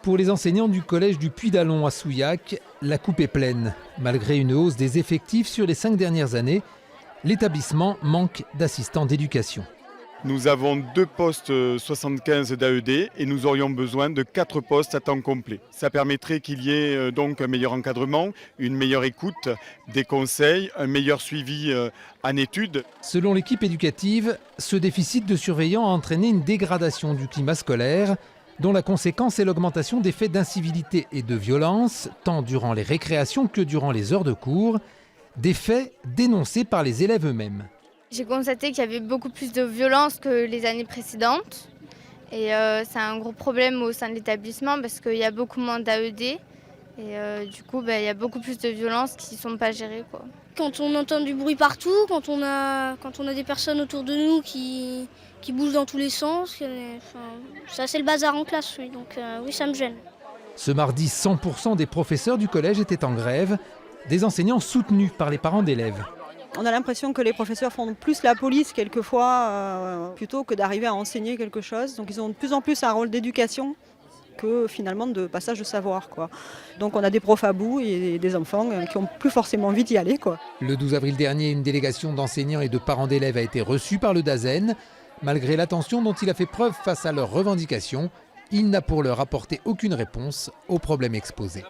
Pour les enseignants du collège du Puy d'Allon à Souillac, la coupe est pleine. Malgré une hausse des effectifs sur les 5 dernières années, l'établissement manque d'assistants d'éducation. Nous avons 2 postes 75 d'AED et nous aurions besoin de 4 postes à temps complet. Ça permettrait qu'il y ait donc un meilleur encadrement, une meilleure écoute, des conseils, un meilleur suivi en études. Selon l'équipe éducative, ce déficit de surveillants a entraîné une dégradation du climat scolaire, dont la conséquence est l'augmentation des faits d'incivilité et de violence, tant durant les récréations que durant les heures de cours, des faits dénoncés par les élèves eux-mêmes. J'ai constaté qu'il y avait beaucoup plus de violence que les années précédentes. Et c'est un gros problème au sein de l'établissement parce qu'il y a beaucoup moins d'AED. Et du coup, il y a beaucoup plus de violences qui ne sont pas gérées, quoi. Quand on entend du bruit partout, quand on a des personnes autour de nous qui bougent dans tous les sens, c'est assez le bazar en classe, oui, donc oui, ça me gêne. Ce mardi, 100% des professeurs du collège étaient en grève, des enseignants soutenus par les parents d'élèves. On a l'impression que les professeurs font plus la police quelquefois plutôt que d'arriver à enseigner quelque chose. Donc ils ont de plus en plus un rôle d'éducation que finalement de passage de savoir, quoi. Donc on a des profs à bout et des enfants qui n'ont plus forcément envie d'y aller, quoi. Le 12 avril dernier, une délégation d'enseignants et de parents d'élèves a été reçue par le DAZEN. Malgré l'attention dont il a fait preuve face à leurs revendications, il n'a pour l'heure apporté aucune réponse aux problèmes exposés.